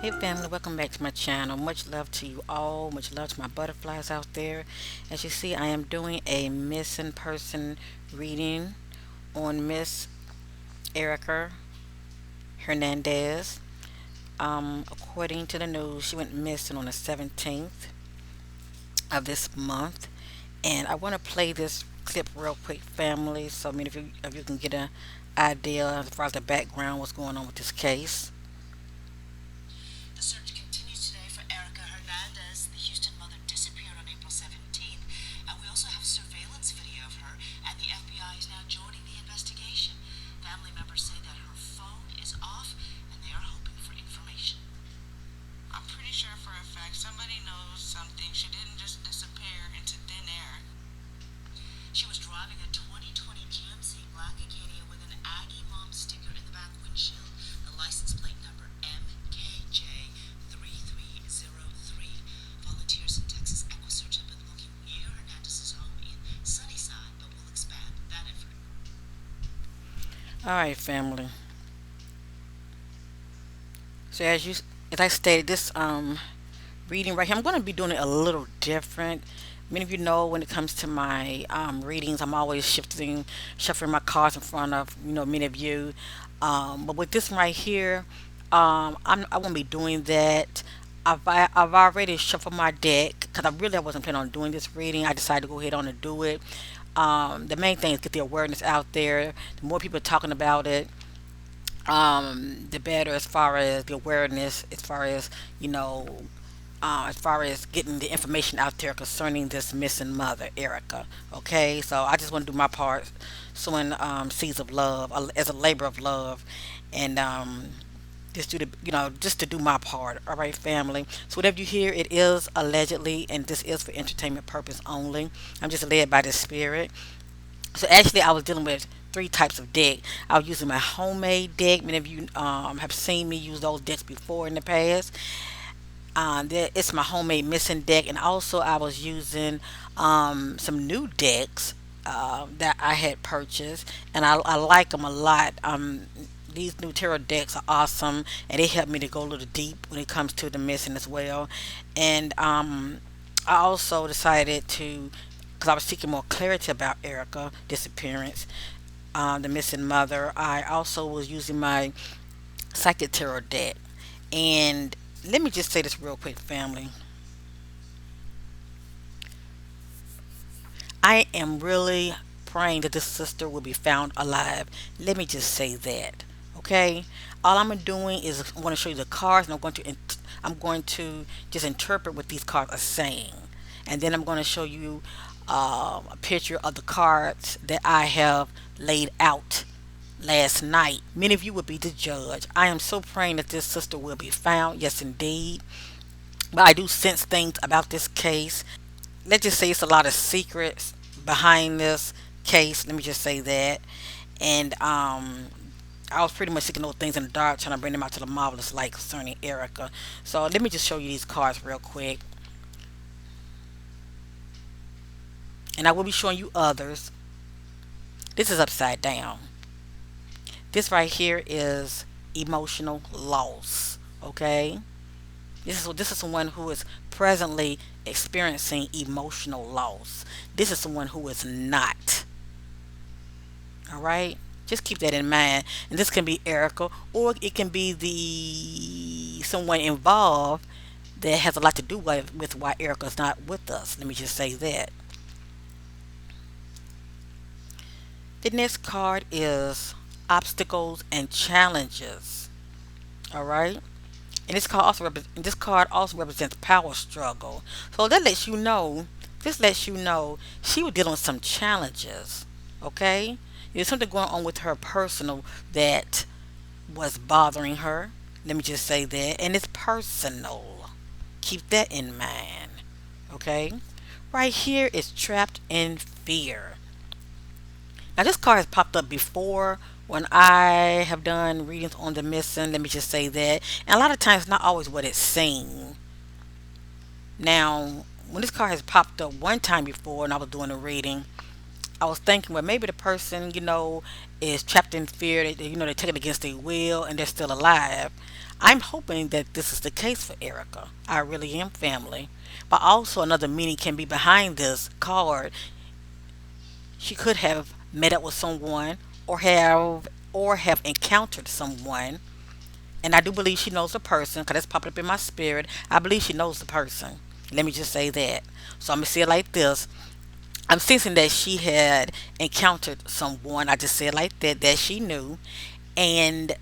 Hey family, welcome back to my channel. Much love to you all. Much love to my butterflies out there. As you see, I am doing a missing person reading on Miss Erica Hernandez. According to the news, she went missing on the 17th of this month. And I want to play this clip real quick, family, so many of you can get an idea as far as the background, what's going on with this case. The search continues today for Erica Hernandez. The Houston mother disappeared on April 17th. And we also have surveillance video of her, and the FBI is now joining the investigation. Family members say that her phone is off, and they are hoping for information. I'm pretty sure for a fact somebody knows something. She didn't just disappear into thin air. She was driving a 2020 GMC Black Acadia with an Aggie Mom sticker in the back windshield. The license plate number MKJ3303. Volunteers in Texas Equisearch have been looking near Hernandez's home in Sunnyside, but will expand that effort. All right, family. So as I stated, this reading right here, I'm going to be doing it a little different. Many of you know when it comes to my readings, I'm always shuffling my cards in front of many of you. But with this one right here, I won't be doing that. I've already shuffled my deck because I wasn't planning on doing this reading. I decided to go ahead on and do it. The main thing is get the awareness out there. The more people talking about it, the better as far as the awareness, you know, as far as getting the information out there concerning this missing mother, Erica. Okay, so I just want to do my part, sowing seeds of love as a labor of love, and just to do my part. All right, family. So whatever you hear, it is allegedly, and this is for entertainment purpose only. I'm just led by the spirit. So actually, I was dealing with three types of deck. I was using my homemade deck. Many of you have seen me use those decks before in the past. It's my homemade missing deck, and also I was using some new decks that I had purchased, and I like them a lot. These new tarot decks are awesome, and they help me to go a little deep when it comes to the missing as well. And I also decided to, because I was seeking more clarity about Erica disappearance, the missing mother. I also was using my psychic tarot deck, and let me just say this real quick, family. I am really praying that this sister will be found alive. Let me just say that. Okay? All I'm doing is I'm going to show you the cards, and I'm going to just interpret what these cards are saying. And then I'm going to show you a picture of the cards that I have laid out last night. Many of you will be the judge. I am so praying that this sister will be found. Yes, indeed. But I do sense things about this case. Let's just say it's a lot of secrets behind this case. Let me just say that. And I was pretty much seeking those things in the dark, trying to bring them out to the marvelous light concerning Erica. So let me just show you these cards real quick. And I will be showing you others. This is upside down. This right here is emotional loss. Okay? This is someone who is presently experiencing emotional loss. This is someone who is not. All right? Just keep that in mind. And this can be Erica, or it can be the someone involved that has a lot to do with why Erica's not with us. Let me just say that. The next card is obstacles and challenges. All right? And this card also represents power struggle. So that lets you know, this lets you know she was dealing with some challenges. Okay? There's something going on with her personal that was bothering her. Let me just say that. And it's personal. Keep that in mind. Okay? Right here is trapped in fear. Now this card has popped up before when I have done readings on the missing. Let me just say that. And a lot of times it's not always what it's saying. Now, when this card has popped up one time before and I was doing a reading, I was thinking, well, maybe the person, is trapped in fear. They're taking against their will and they're still alive. I'm hoping that this is the case for Erica. I really am, family. But also another meaning can be behind this card. She could have met up with someone or have encountered someone. And I do believe she knows the person because that's popping up in my spirit. I believe she knows the person. Let me just say that. So I'm gonna say it like this. I'm sensing that she had encountered someone. I just said like that she knew, and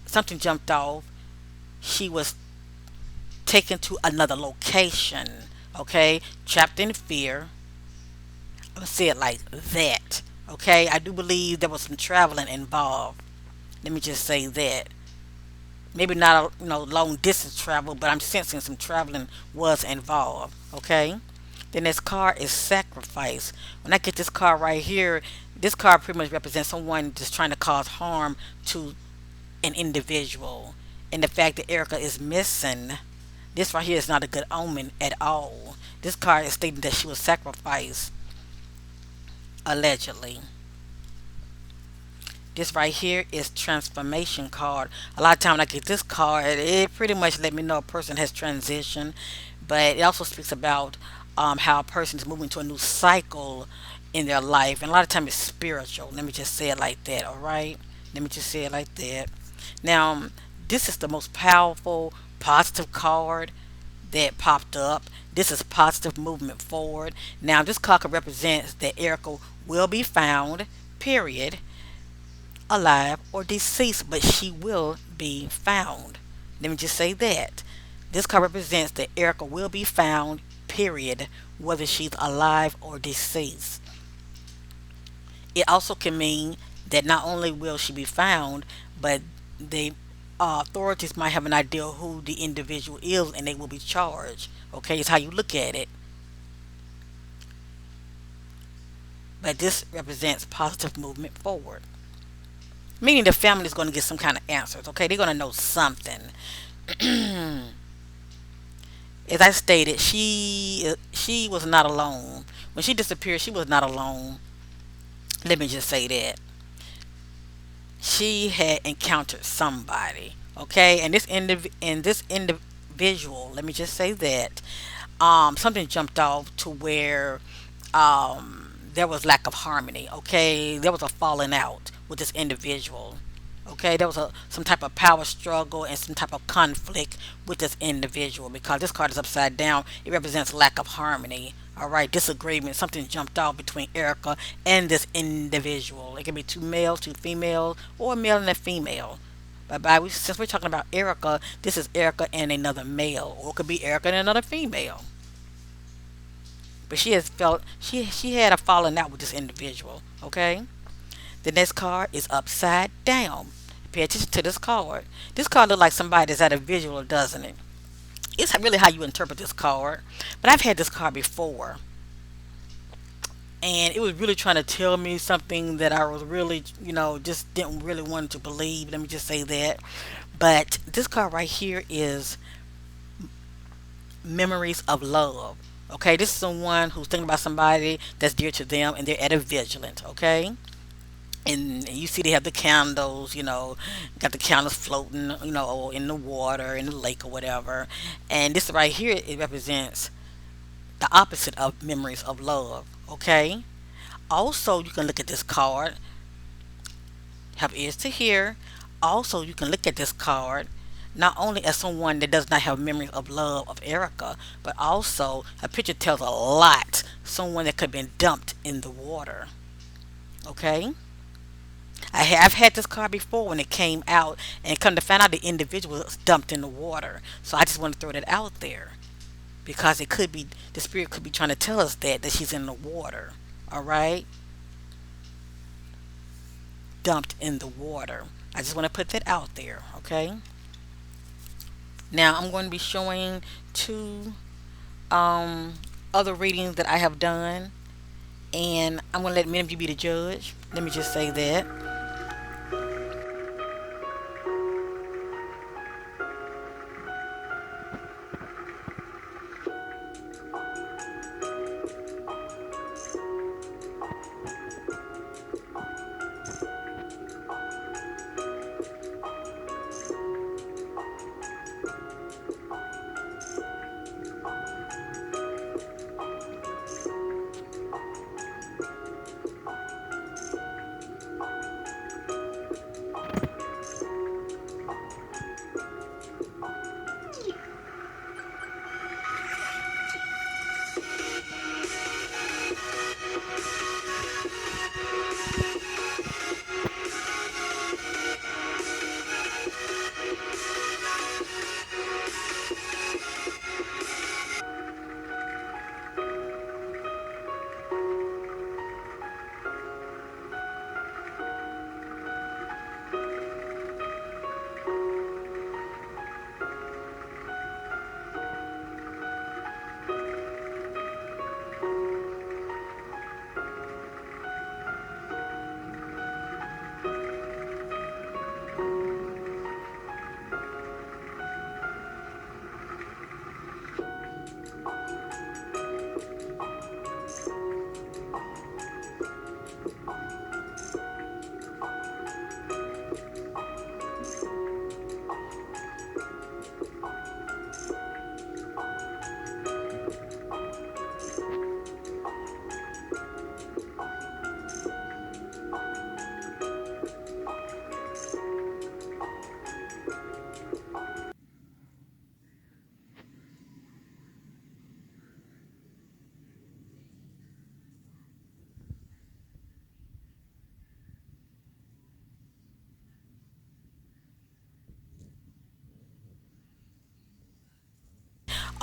something jumped off. She was taken to another location. Okay, trapped in fear. I'm gonna say it like that. Okay, I do believe there was some traveling involved. Let me just say that. Maybe not long distance travel, but I'm sensing some traveling was involved. Okay. Then this card is sacrifice. When I get this card right here, this card pretty much represents someone just trying to cause harm to an individual. And the fact that Erica is missing, this right here is not a good omen at all. This card is stating that she was sacrificed, allegedly. This right here is transformation card. A lot of time when I get this card, it pretty much let me know a person has transitioned, but it also speaks about how a person is moving to a new cycle in their life, and a lot of time it's spiritual. Let me just say it like that. All right. Let me just say it like that. Now, this is the most powerful positive card that popped up. This is positive movement forward. Now, this card represents that Erica will be found. Period, alive or deceased, but she will be found. Let me just say that. This card represents that Erica will be found, period, whether she's alive or deceased. It also can mean that not only will she be found, but the authorities might have an idea who the individual is and they will be charged. Okay, it's how you look at it. But this represents positive movement forward. Meaning the family is going to get some kind of answers. Okay, they're going to know something. As I stated, she was not alone when she disappeared. She was not alone. Let me just say that she had encountered somebody. Okay, and this individual. Let me just say that something jumped off to where there was lack of harmony. Okay, there was a falling out with this individual. Okay, there was some type of power struggle and some type of conflict with this individual because this card is upside down. It represents lack of harmony. All right, disagreement. Something jumped off between Erica and this individual. It can be two males, two females, or a male and a female. But since we're talking about Erica, this is Erica and another male, or it could be Erica and another female. But she had a falling out with this individual. Okay. The next card is upside down. Pay attention to this card. This card looks like somebody that's at a visual, doesn't it? It's really how you interpret this card. But I've had this card before, and it was really trying to tell me something that I was really, just didn't really want to believe. Let me just say that. But this card right here is memories of love. Okay, this is someone who's thinking about somebody that's dear to them, and they're at a vigilant. Okay, and you see they have the candles, got the candles floating, in the water, in the lake or whatever. And this right here, it represents the opposite of memories of love. Okay. Also, you can look at this card. Have ears to hear. Also, you can look at this card not only as someone that does not have memories of love of Erica, but also a picture tells a lot. Someone that could have been dumped in the water. Okay. I have had this card before when it came out, and come to find out the individual was dumped in the water. So I just want to throw that out there because it could be the spirit could be trying to tell us that she's in the water. All right, dumped in the water. I just want to put that out there. Okay. Now I'm going to be showing two other readings that I have done, and I'm going to let many of you be the judge. Let me just say that.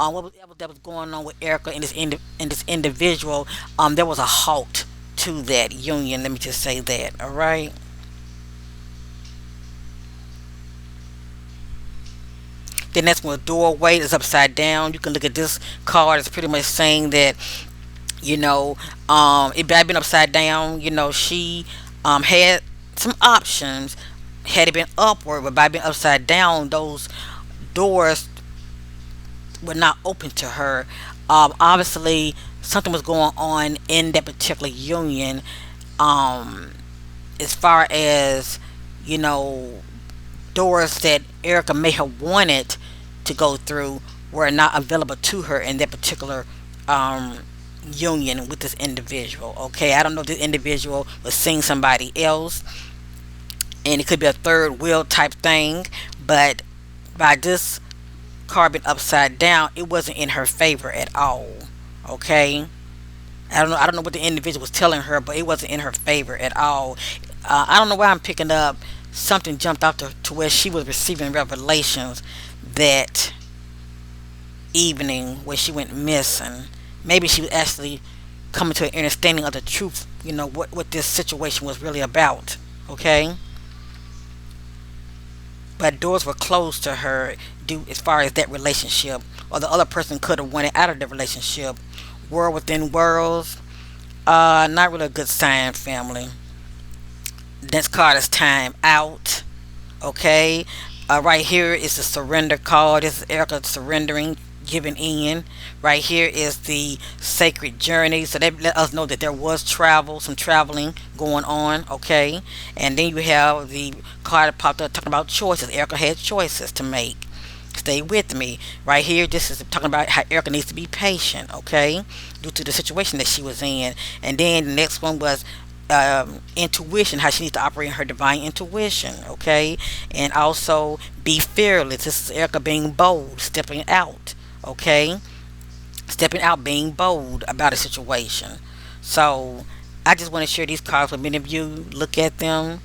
whatever that was going on with Erica and this individual, there was a halt to that union. Let me just say that. All right. Then that's when the doorway is upside down. You can look at this card. It's pretty much saying that you know, it had been upside down. She had some options. Had it been upward, but by being upside down, those doors were not open to her. Obviously, something was going on in that particular union. Um, as far as you know, doors that Erica may have wanted to go through were not available to her in that particular um, union with this individual. Okay, I don't know if this individual was seeing somebody else, and it could be a third wheel type thing, but by this carbon upside down, it wasn't in her favor at all. Okay, I don't know what the individual was telling her, but it wasn't in her favor at all. I don't know why I'm picking up. Something jumped out to where she was receiving revelations that evening when she went missing. Maybe she was actually coming to an understanding of the truth. What this situation was really about. Okay, but doors were closed to her due as far as that relationship, or the other person could have wanted out of the relationship. World within worlds. Not really a good sign, family. Next card is time out. Okay. Right here is the surrender card. This is Erica surrendering, giving in. Right here is the sacred journey. So that let us know that there was travel, some traveling going on. Okay. And then you have the card that popped up talking about choices. Erica had choices to make. Stay with me. Right here, this is talking about how Erica needs to be patient, okay, due to the situation that she was in. And then the next one was intuition, how she needs to operate in her divine intuition, okay, and also be fearless. This is Erica being bold, stepping out, okay, stepping out, being bold about a situation. So I just want to share these cards with many of you. Look at them,